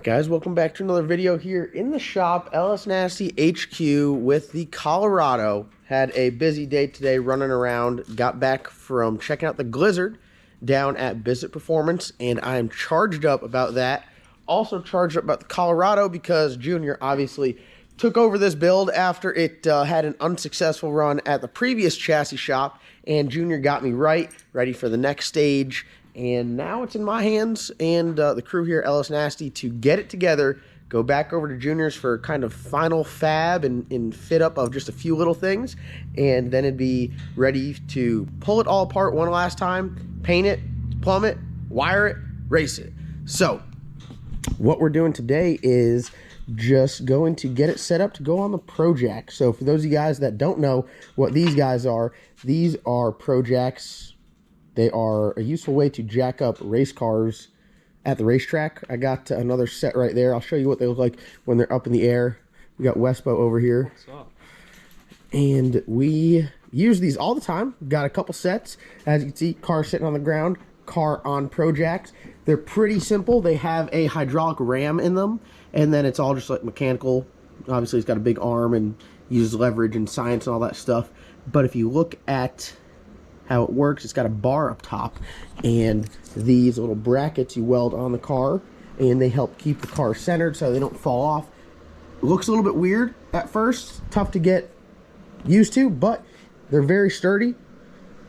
Guys, welcome back to another video here in the shop, LS Nasty HQ with the Colorado. Had a busy day today running around, got back from checking out the Blizzard down at Visit Performance, and I am charged up about that. Also charged up about the Colorado because Junior obviously took over this build after it had an unsuccessful run at the previous chassis shop, and Junior got me ready for the next stage. And now it's in my hands and the crew here at LS Nasty to get it together, go back over to Junior's for kind of final fab and fit up of just a few little things, and then it'd be ready to pull it all apart one last time, paint it, plumb it, wire it, race it. So what we're doing today is just going to get it set up to go on the Pro Jack. So for those of you guys that don't know what these guys are, these are Pro Jacks. They are a useful way to jack up race cars at the racetrack. I got another set right there. I'll show you what they look like when they're up in the air. We got Wespo over here. What's up? And we use these all the time. Got a couple sets. As you can see, car sitting on the ground, car on Pro Jacks. They're pretty simple. They have a hydraulic ram in them, and then it's all just like mechanical. Obviously, it's got a big arm and uses leverage and science and all that stuff. But if you look at how it works, it's got a bar up top, and these little brackets you weld on the car, and they help keep the car centered so they don't fall off. It looks a little bit weird at first, tough to get used to, but they're very sturdy.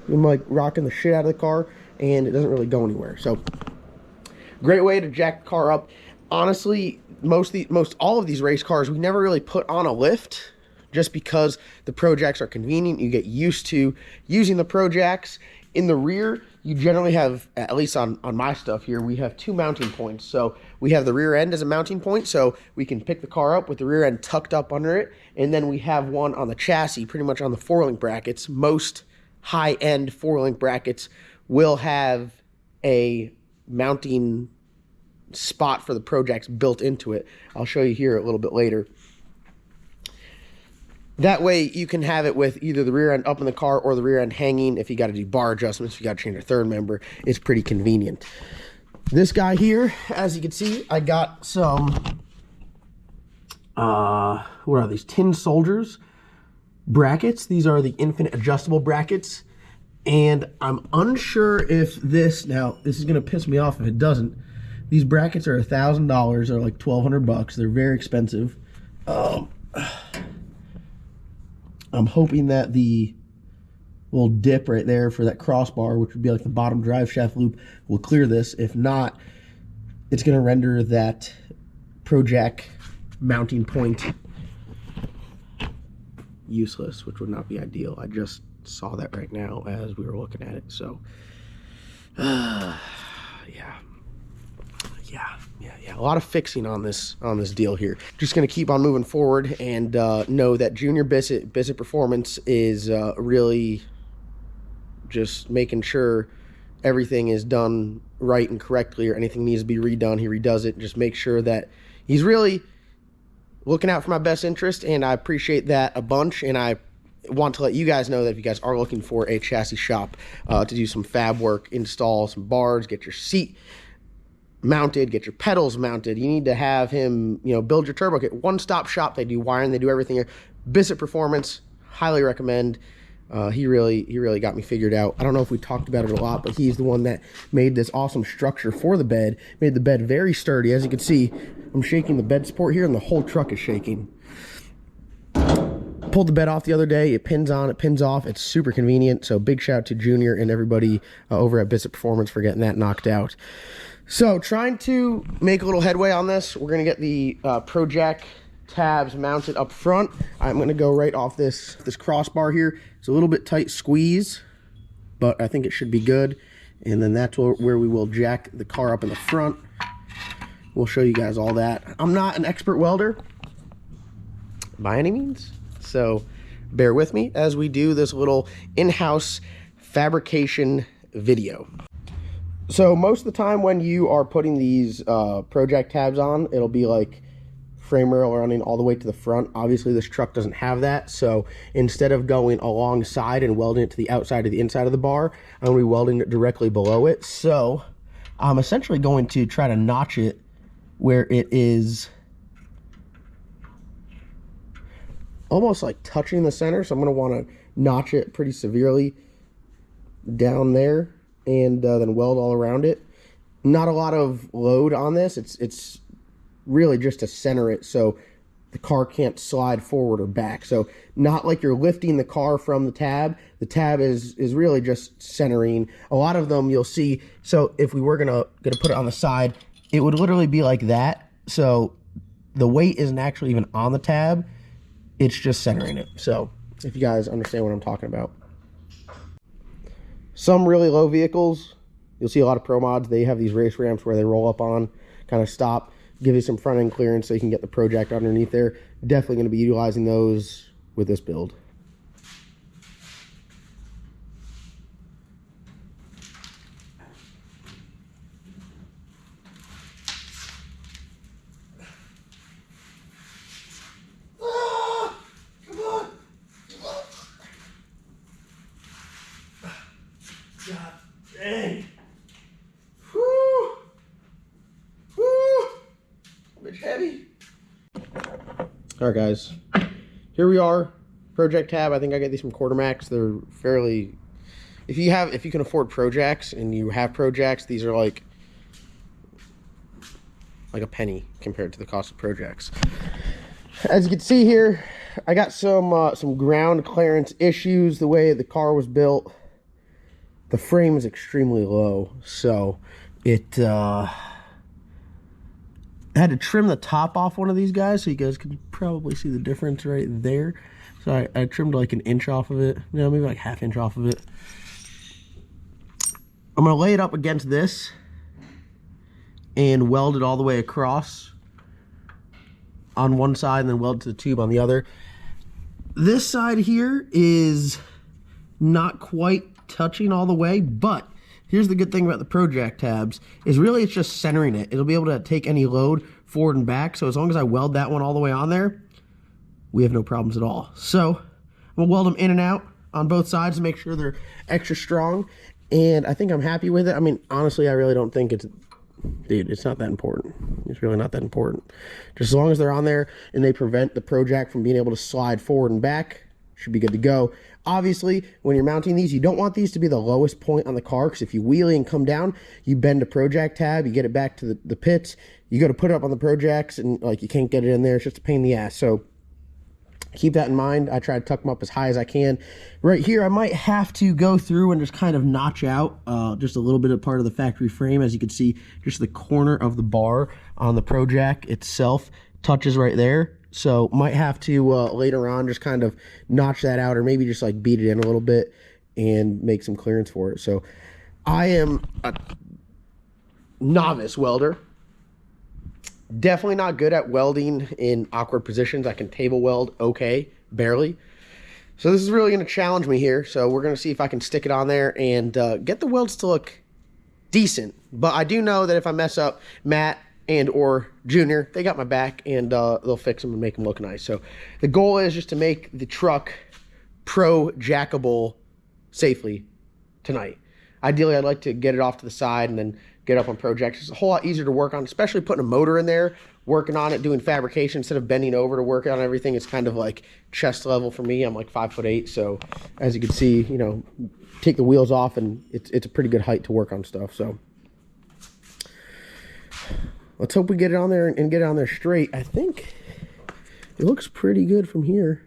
I'm like rocking the shit out of the car, and it doesn't really go anywhere. So great way to jack the car up. Honestly, most all of these race cars we never really put on a lift, just because the Pro Jacks are convenient. You get used to using the Pro Jacks. In the rear, you generally have, at least on my stuff here, we have two mounting points. So we have the rear end as a mounting point, so we can pick the car up with the rear end tucked up under it. And then we have one on the chassis, pretty much on the four-link brackets. Most high-end four-link brackets will have a mounting spot for the Pro Jacks built into it. I'll show you here a little bit later. That way you can have it with either the rear end up in the car or the rear end hanging. If you got to do bar adjustments, if you got to change a third member, it's pretty convenient. This guy here, as you can see, I got some, what are these? Tin Soldiers brackets. These are the infinite adjustable brackets. And I'm unsure if this, now this is going to piss me off if it doesn't. These brackets are $1,000. They're like 1,200 bucks. They're very expensive. I'm hoping that the little dip right there for that crossbar, which would be like the bottom drive shaft loop, will clear this. If not, it's going to render that Pro Jack mounting point useless, which would not be ideal. I just saw that right now as we were looking at it. So, yeah, a lot of fixing on this deal here. Just gonna keep on moving forward and know that Junior Visit Performance is really just making sure everything is done right and correctly, or anything needs to be redone, he redoes it. Just make sure that he's really looking out for my best interest, and I appreciate that a bunch. And I want to let you guys know that if you guys are looking for a chassis shop to do some fab work, install some bars, get your seat mounted, get your pedals mounted, you need to have him, you know, build your turbo kit. One-stop shop. They do wiring, they do everything here. Visit Performance, highly recommend. He really got me figured out. I don't know if we talked about it a lot, but he's the one that made this awesome structure for the bed. Made the bed very sturdy. As you can see, I'm shaking the bed support here, and the whole truck is shaking. Pulled the bed off the other day. It pins on, it pins off. It's super convenient. So big shout out to Junior and everybody over at Visit Performance for getting that knocked out. So trying to make a little headway on this. We're going to get the Pro Jack tabs mounted up front. I'm going to go right off this crossbar here. It's a little bit tight squeeze, but I think it should be good. And then that's where we will jack the car up in the front. We'll show you guys all that. I'm not an expert welder by any means, so bear with me as we do this little in-house fabrication video. So most of the time when you are putting these Pro Jack tabs on, it'll be like frame rail running all the way to the front. Obviously this truck doesn't have that, so instead of going alongside and welding it to the outside of the inside of the bar, I'm going to be welding it directly below it. So I'm essentially going to try to notch it where it is almost like touching the center. So I'm going to want to notch it pretty severely down there and then weld all around it. Not a lot of load on this. It's really just to center it so the car can't slide forward or back. So not like you're lifting the car from the tab. The tab is really just centering. A lot of them you'll see. So if we were gonna put it on the side, it would literally be like that. So the weight isn't actually even on the tab. It's just centering it. So if you guys understand what I'm talking about. Some really low vehicles, you'll see a lot of pro mods. They have these race ramps where they roll up on, kind of stop, give you some front end clearance so you can get the project underneath there. Definitely going to be utilizing those with this build. God dang. Whew. Whew. Bitch heavy. Alright guys, here we are. Project tab. I think I get these from Quartermax. They're fairly, if you can afford projects and you have projects, these are like a penny compared to the cost of projects. As you can see here, I got some ground clearance issues. The way the car was built, the frame is extremely low, so it had to trim the top off one of these guys, so you guys can probably see the difference right there. So I trimmed like an inch off of it, you know, maybe like ½ inch off of it. I'm gonna lay it up against this and weld it all the way across on one side and then weld to the tube on the other. This side here is not quite touching all the way, but here's the good thing about the project tabs is really it's just centering it. It'll be able to take any load forward and back. So as long as I weld that one all the way on there, we have no problems at all. So I'm gonna weld them in and out on both sides to make sure they're extra strong. And I think I'm happy with it. I mean, honestly, I really don't think it's, dude, it's not that important. It's really not that important. Just as long as they're on there and they prevent the project from being able to slide forward and back, should be good to go. Obviously, when you're mounting these, you don't want these to be the lowest point on the car, because if you wheelie and come down, you bend a project tab, you get it back to the pits, you go to put it up on the projects, and like you can't get it in there. It's just a pain in the ass. So keep that in mind. I try to tuck them up as high as I can. Right here, I might have to go through and just kind of notch out just a little bit of part of the factory frame. As you can see, just the corner of the bar on the project itself touches right there. So might have to later on just kind of notch that out, or maybe just like beat it in a little bit and make some clearance for it. So I am a novice welder. Definitely not good at welding in awkward positions. I can table weld okay, barely. So this is really going to challenge me here. So we're going to see if I can stick it on there and get the welds to look decent. But I do know that if I mess up, Matt and or Junior, they got my back, and they'll fix them and make them look nice. So the goal is just to make the truck pro-jackable safely tonight. Ideally, I'd like to get it off to the side and then get up on projects. It's a whole lot easier to work on, especially putting a motor in there, working on it, doing fabrication instead of bending over to work on everything. It's kind of like chest level for me. I'm like 5'8", so as you can see, you know, take the wheels off and it's a pretty good height to work on stuff. So let's hope we get it on there and get it on there straight. I think it looks pretty good from here,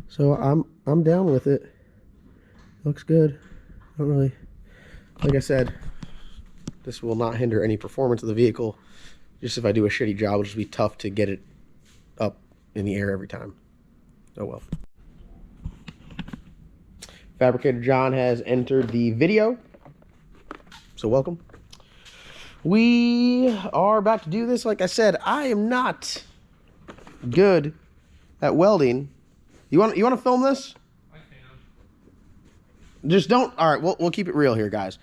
so I'm down with it. Looks good. I don't really, like I said, this will not hinder any performance of the vehicle. Just if I do a shitty job, it'll just be tough to get it up in the air every time. Oh well. Fabricator John has entered the video, so welcome. We are about to do this. Like I said, I am not good at welding. You want to film this? I can. Just don't. All right, we'll keep it real here, guys.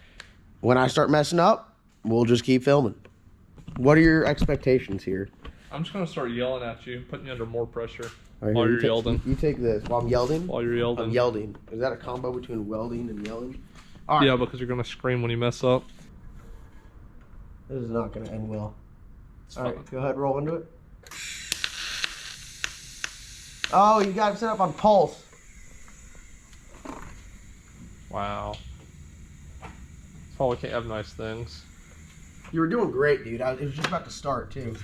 When I start messing up, we'll just keep filming. What are your expectations here? I'm just gonna start yelling at you, putting you under more pressure Right, while you're yelling. You take this while I'm yelling. While you're yelling. I'm yelling. Is that a combo between welding and yelling? All right. Yeah, because you're gonna scream when you mess up. This is not gonna end well. All right, go ahead, roll into it. Oh, you got it set up on pulse. Wow. That's why we can't have nice things. You were doing great, dude. It was just about to start, too.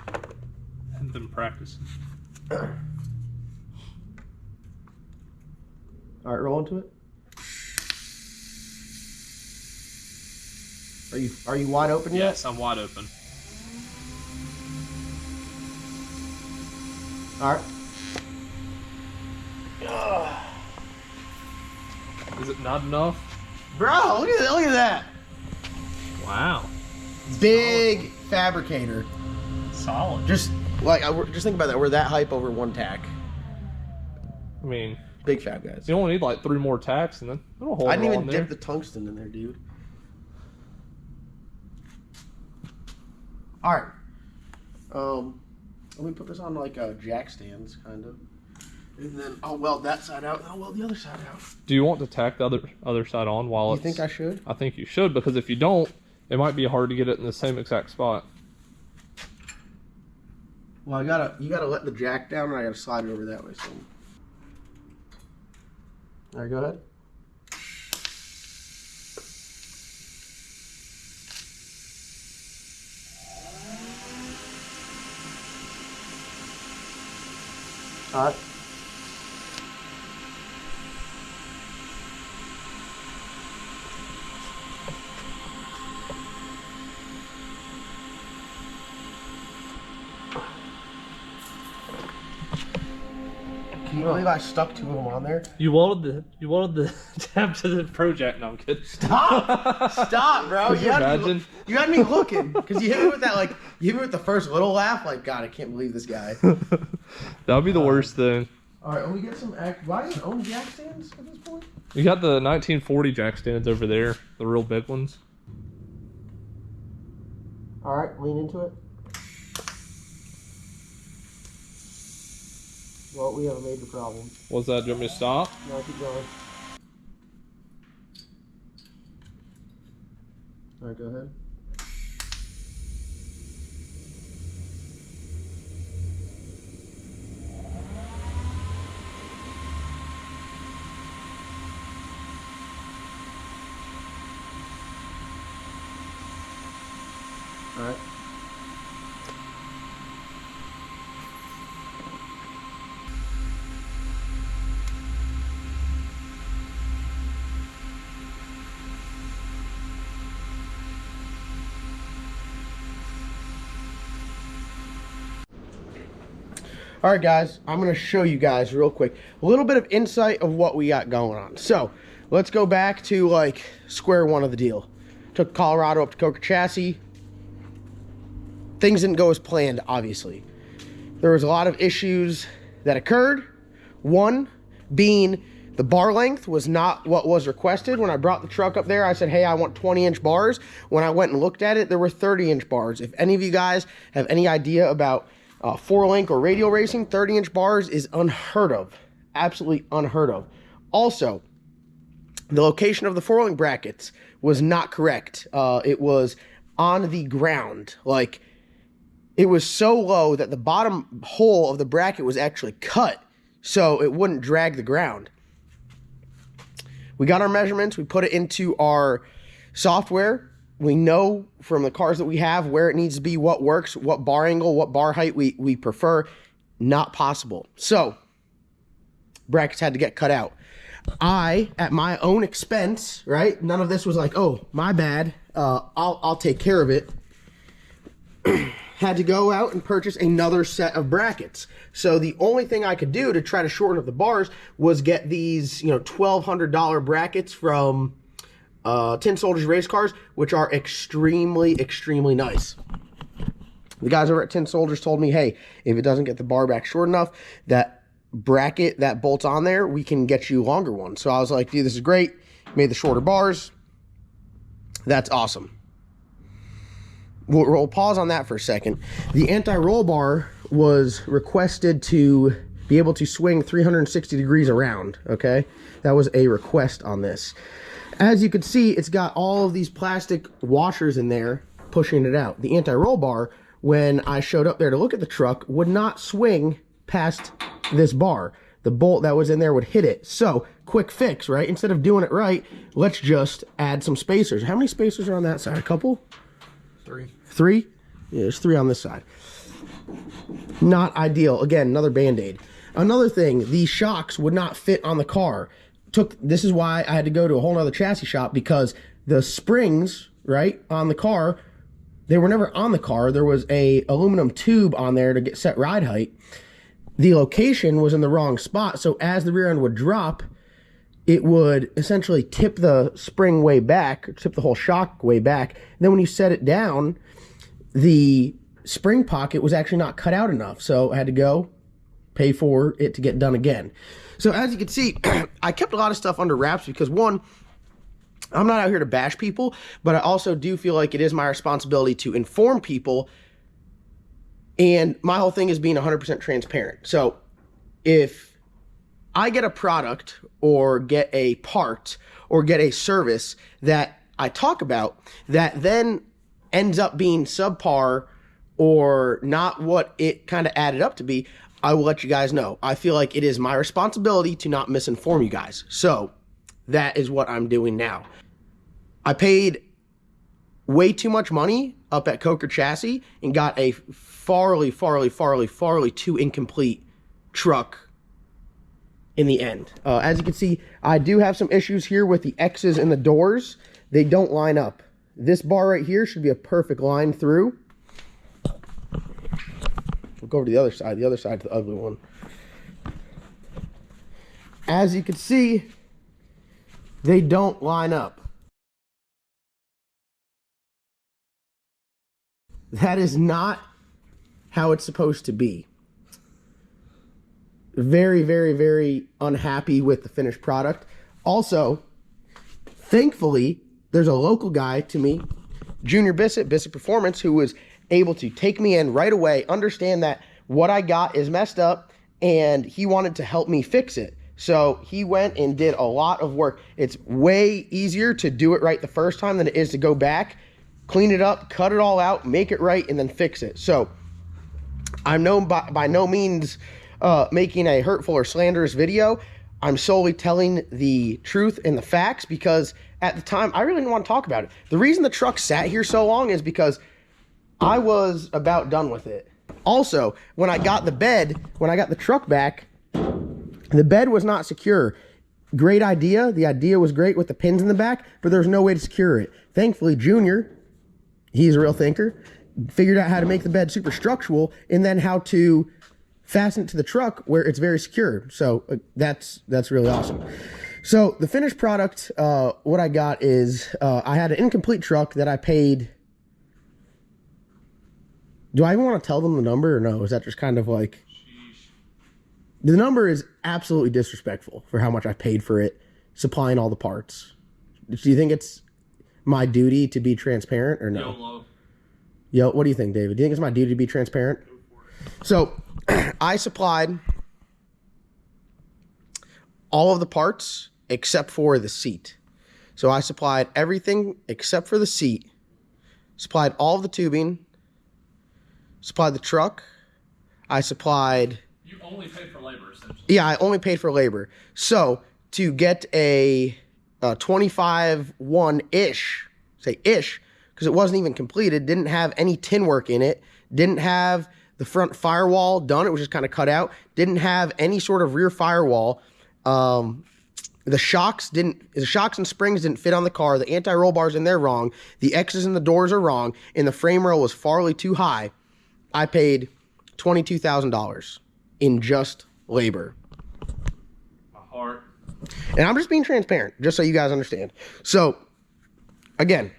I've been practicing. All right, roll into it. Are you wide open yet? Yes, I'm wide open. All right. Is it not enough? Bro, look at that. Wow. Big fabricator. Solid. Just think about that. We're that hype over one tack. I mean, big fab guys. You only need like 3 more tacks, and then it'll hold. I didn't even dip the tungsten in there, dude. All right. Let me put this on like jack stands, kind of, and then I'll weld that side out, and I'll weld the other side out. Do you want to tack the other side on while You think I should? I think you should, because if you don't, it might be hard to get it in the same exact spot. Well, you gotta let the jack down, and I gotta slide it over that way. So, all right, go ahead. All right. Can you believe I stuck 2 of them on there? You welded the tab to the project. No, I'm kidding. Stop, bro. Could you imagine? You had me looking, because you hit me with that, like, you hit me with the first little laugh, like, God, I can't believe this guy. That would be the worst thing. All right, let me get some. Why do you own jack stands at this point? You got the 1940 jack stands over there, the real big ones. All right, lean into it. Well, we have a major problem. What's that? Do you want me to stop? No, keep going. All right, go ahead. All right. All right, guys, I'm going to show you guys real quick a little bit of insight of what we got going on. So let's go back to like square one of the deal. Took Colorado up to Coker Chassis. Things didn't go as planned, obviously. There was a lot of issues that occurred. One being the bar length was not what was requested. When I brought the truck up there, I said, hey, I want 20-inch bars. When I went and looked at it, there were 30-inch bars. If any of you guys have any idea about 4-link or radial racing, 30-inch bars is unheard of. Absolutely unheard of. Also, the location of the 4-link brackets was not correct. It was on the ground. Like, it was so low that the bottom hole of the bracket was actually cut so it wouldn't drag the ground. We got our measurements. We put it into our software. We know from the cars that we have where it needs to be, what works, what bar angle, what bar height we prefer. Not possible. So, brackets had to get cut out. I, at my own expense, right? None of this was like, oh, my bad. I'll take care of it. Had to go out and purchase another set of brackets. So the only thing I could do to try to shorten up the bars was get these, $1,200 brackets from Tin Soldiers race cars, which are extremely, extremely nice. The guys over at Tin Soldiers told me, hey, if it doesn't get the bar back short enough, that bracket that bolts on there, we can get you longer ones. So I was like, dude, this is great. Made the shorter bars. That's awesome. We'll pause on that for a second. The anti-roll bar was requested to be able to swing 360 degrees around, okay? That was a request on this. As you can see, it's got all of these plastic washers in there pushing it out. The anti-roll bar when I showed up there to look at the truck, would not swing past this bar. The bolt that was in there would hit it. So, quick fix, right? Instead of doing it right, let's just add some spacers. How many spacers are on that side? A couple? 3. 3? Yeah, there's 3 on this side. Not ideal. Again, another Band-Aid. Another thing, the shocks would not fit on the car. This is why I had to go to a whole nother chassis shop, because the springs, right, on the car, they were never on the car. There was a aluminum tube on there to get set ride height. The location was in the wrong spot, so as the rear end would drop, it would essentially tip the spring way back, tip the whole shock way back. And then when you set it down, the spring pocket was actually not cut out enough, so I had to go pay for it to get done again. So as you can see, I kept a lot of stuff under wraps because, one, I'm not out here to bash people, but I also do feel like it is my responsibility to inform people, and my whole thing is being 100% transparent. So if I get a product or get a part or get a service that I talk about that then ends up being subpar or not what it kind of added up to be, I will let you guys know. I feel like it is my responsibility to not misinform you guys. So that is what I'm doing now. I paid way too much money up at Coker Chassis and got a farly too incomplete truck in the end. As you can see, I do have some issues here with the X's in the doors. They don't line up. This bar right here should be a perfect line through. We'll go over to the other side. The other side's the ugly one. As you can see, they don't line up. That is not how it's supposed to be. Very unhappy with the finished product. Also, thankfully, there's a local guy to me, Junior Bissett Performance, who was able to take me in right away, understand that what I got is messed up, and he wanted to help me fix it. So he went and did a lot of work. It's way easier to do it right the first time than it is to go back, clean it up, cut it all out, make it right, and then fix it. So I'm by no means making a hurtful or slanderous video. I'm solely telling the truth and the facts, because at the time, I really didn't want to talk about it. The reason the truck sat here so long is because I was about done with it. Also, when I got the truck back, the bed was not secure. Great idea. The idea was great with the pins in the back, but there's no way to secure it. Thankfully, Junior, he's a real thinker, figured out how to make the bed super structural and then how to fasten it to the truck where it's very secure. So that's really awesome. So the finished product, what I got is I had an incomplete truck that I paid. Do I even want to tell them the number or no? Is that just kind of like... Sheesh. The number is absolutely disrespectful for how much I paid for it, supplying all the parts. Do you think it's my duty to be transparent or no? Yo, what do you think, David? Do you think it's my duty to be transparent? So I supplied all of the parts except for the seat. So I supplied everything except for the seat, supplied all of the tubing, supplied the truck. I supplied... You only paid for labor, essentially. Yeah, I only paid for labor. So to get a 25-1-ish, say ish, because it wasn't even completed, didn't have any tin work in it, didn't have the front firewall done, it was just kind of cut out, didn't have any sort of rear firewall. The shocks and springs didn't fit on the car. The anti-roll bars in there wrong. The X's in the doors are wrong, and the frame rail was farly too high. I paid $22,000 in just labor. My heart. And I'm just being transparent, just so you guys understand. So, again,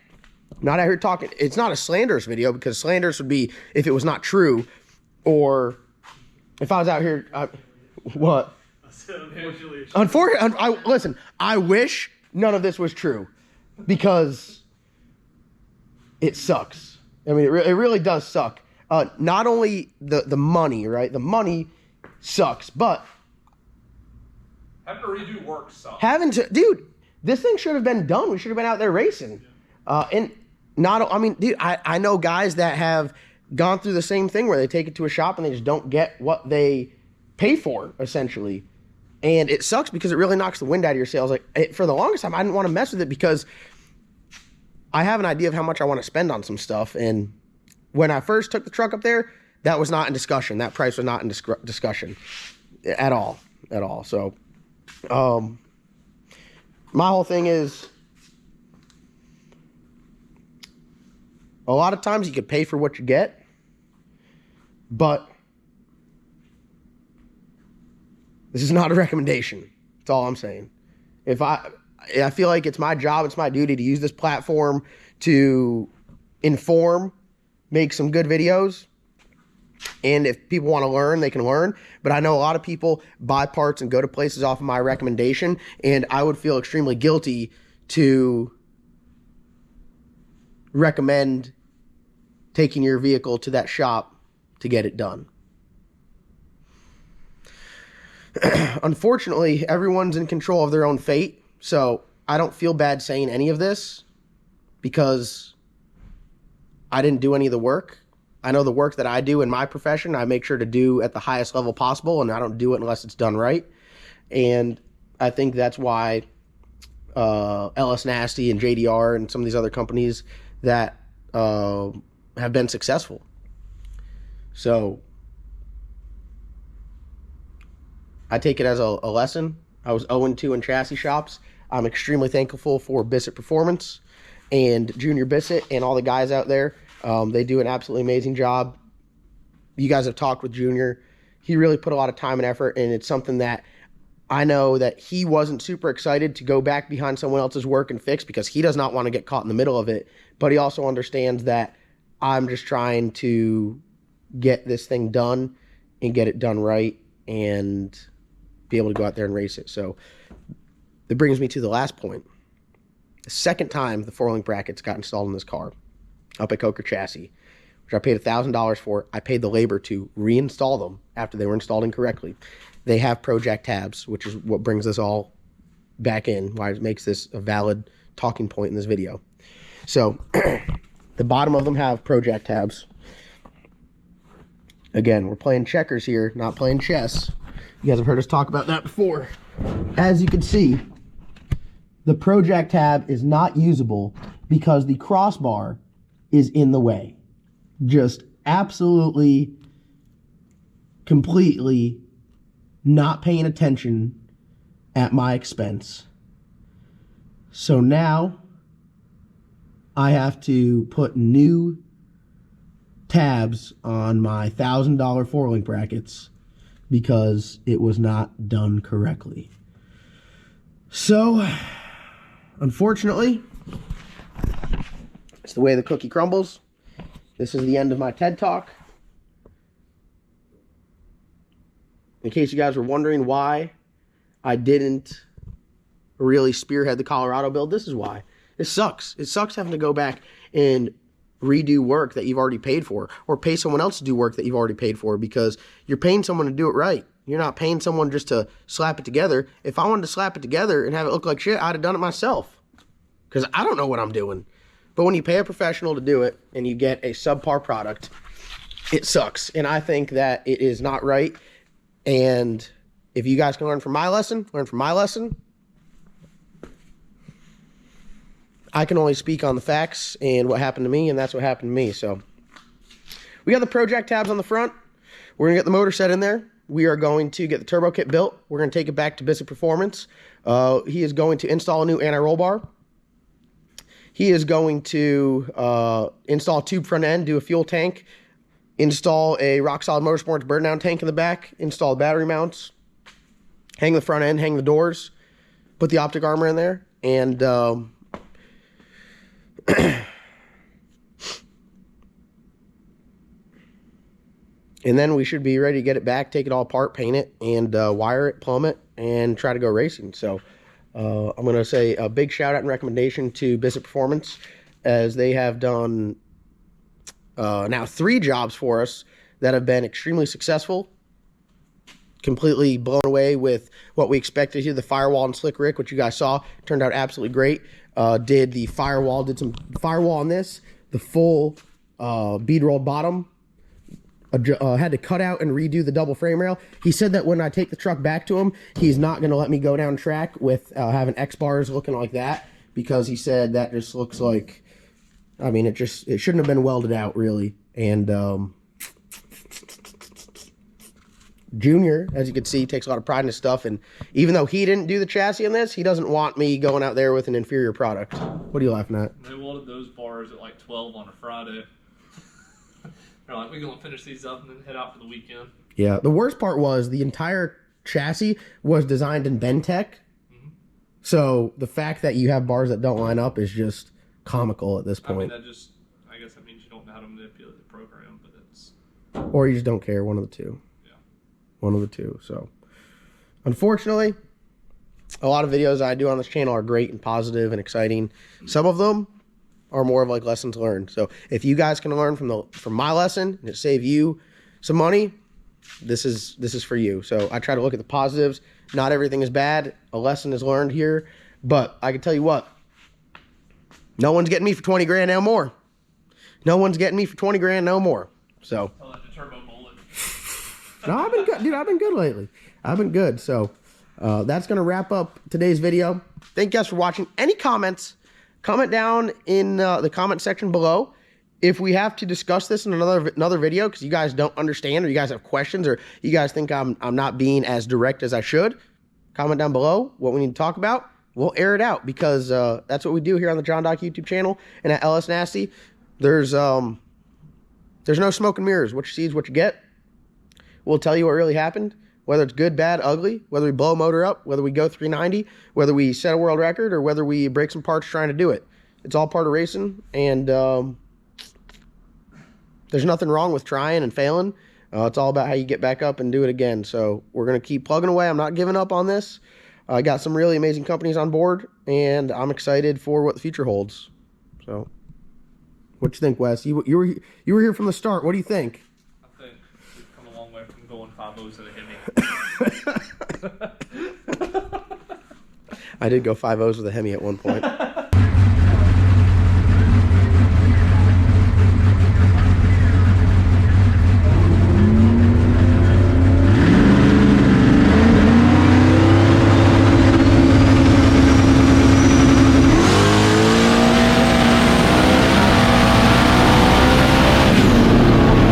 not out here talking. It's not a slanderous video, because slanderous would be if it was not true, or if I was out here... what? Unfortunately, listen, I wish none of this was true, because it sucks. I mean, it really does suck. Not only the money, right? The money sucks, but having to redo work sucks. Dude, this thing should have been done. We should have been out there racing. And not, I mean, dude, I know guys that have gone through the same thing where they take it to a shop and they just don't get what they pay for, essentially. And it sucks because it really knocks the wind out of your sails. Like, for the longest time, I didn't want to mess with it because I have an idea of how much I want to spend on some stuff. And when I first took the truck up there, that was not in discussion. That price was not in discussion at all. So, my whole thing is, a lot of times you can pay for what you get, but this is not a recommendation. That's all I'm saying. I feel like it's my job, it's my duty to use this platform to inform, make some good videos. And if people want to learn, they can learn. But I know a lot of people buy parts and go to places off of my recommendation, and I would feel extremely guilty to recommend taking your vehicle to that shop to get it done. Unfortunately, everyone's in control of their own fate, so I don't feel bad saying any of this because I didn't do any of the work. I know the work that I do in my profession, I make sure to do at the highest level possible, and I don't do it unless it's done right. And I think that's why LS Nasty and JDR and some of these other companies that have been successful. So I take it as a lesson. I was 0-2 in chassis shops. I'm extremely thankful for Bissett Performance and Junior Bissett and all the guys out there. They do an absolutely amazing job. You guys have talked with Junior. He really put a lot of time and effort, and it's something that I know that he wasn't super excited to go back behind someone else's work and fix because he does not want to get caught in the middle of it. But he also understands that I'm just trying to get this thing done and get it done right and be able to go out there and race it. So that brings me to the last point. The second time the 4-link brackets got installed in this car up at Coker Chassis, which I paid $1,000 for. I paid the labor to reinstall them after they were installed incorrectly. They have ProJack tabs, which is what brings this all back in, why it makes this a valid talking point in this video. So the bottom of them have ProJack tabs. Again, we're playing checkers here, not playing chess. You guys have heard us talk about that before. As you can see, the ProJack tab is not usable because the crossbar is in the way. Just absolutely, completely not paying attention at my expense. So now I have to put new tabs on my $1,000 4-link brackets because it was not done correctly. So, unfortunately, it's the way the cookie crumbles. This is the end of my TED Talk. In case you guys were wondering why I didn't really spearhead the Colorado build, this is why. It sucks. It sucks having to go back and redo work that you've already paid for, or pay someone else to do work that you've already paid for, because you're paying someone to do it right. You're not paying someone just to slap it together. If I wanted to slap it together and have it look like shit, I'd have done it myself, because I don't know what I'm doing. But when you pay a professional to do it and you get a subpar product, it sucks. And I think that it is not right. And if you guys can learn from my lesson, learn from my lesson. I can only speak on the facts and what happened to me, and that's what happened to me. So we got the ProJack tabs on the front. We're going to get the motor set in there. We are going to get the turbo kit built. We're going to take it back to Bissett Performance. He is going to install a new anti-roll bar. He is going to install a tube front end, do a fuel tank, install a Rock Solid Motorsports burn down tank in the back, install battery mounts, hang the front end, hang the doors, put the optic armor in there, and and then we should be ready to get it back, take it all apart, paint it, and wire it, plumb it, and try to go racing. So I'm going to say a big shout out and recommendation to Bissett Performance, as they have done now 3 jobs for us that have been extremely successful. Completely blown away with what we expected here. The firewall and slick rick, which you guys saw, turned out absolutely great. Did some firewall on this. The full bead roll bottom had to cut out and redo the double frame rail. He said that when I take the truck back to him, he's not going to let me go down track with having X bars looking like that, because he said that just looks like, I mean, it shouldn't have been welded out really. And Junior, as you can see, takes a lot of pride in his stuff, and even though he didn't do the chassis on this, he doesn't want me going out there with an inferior product. What are you laughing at? They welded those bars at like 12 on a Friday. They're like, we're going to finish these up and then head out for the weekend. Yeah, the worst part was the entire chassis was designed in Bentech. So the fact that you have bars that don't line up is just comical at this point. I mean, I guess that means you don't know how to manipulate the program, but it's... Or you just don't care, one of the two. Yeah. One of the two, so. Unfortunately, a lot of videos I do on this channel are great and positive and exciting. Some of them are more of like lessons learned. So if you guys can learn from my lesson and it save you some money, this is for you. So I try to look at the positives. Not everything is bad. A lesson is learned here, but I can tell you what, no one's getting me for 20 grand no more. No one's getting me for 20 grand no more. So Tell that to Turbo Bullet. no, I've been good, dude. I've been good lately. I've been good. So that's gonna wrap up today's video. Thank you guys for watching. Any comments? Comment down in the comment section below if we have to discuss this in another video, because you guys don't understand, or you guys have questions, or you guys think I'm not being as direct as I should. Comment down below what we need to talk about. We'll air it out, because that's what we do here on the John Doc YouTube channel and at LS Nasty. There's no smoke and mirrors. What you see is what you get. We'll tell you what really happened, whether it's good, bad, ugly, whether we blow a motor up, whether we go 390, whether we set a world record, or whether we break some parts trying to do it. It's all part of racing, and there's nothing wrong with trying and failing. It's all about how you get back up and do it again. So we're going to keep plugging away. I'm not giving up on this. I got some really amazing companies on board, and I'm excited for what the future holds. So what you think, Wes? You were here from the start. What do you think? I think we've come a long way from going 5.0s at a Hemi. I did go 5.0s with a Hemi at one point.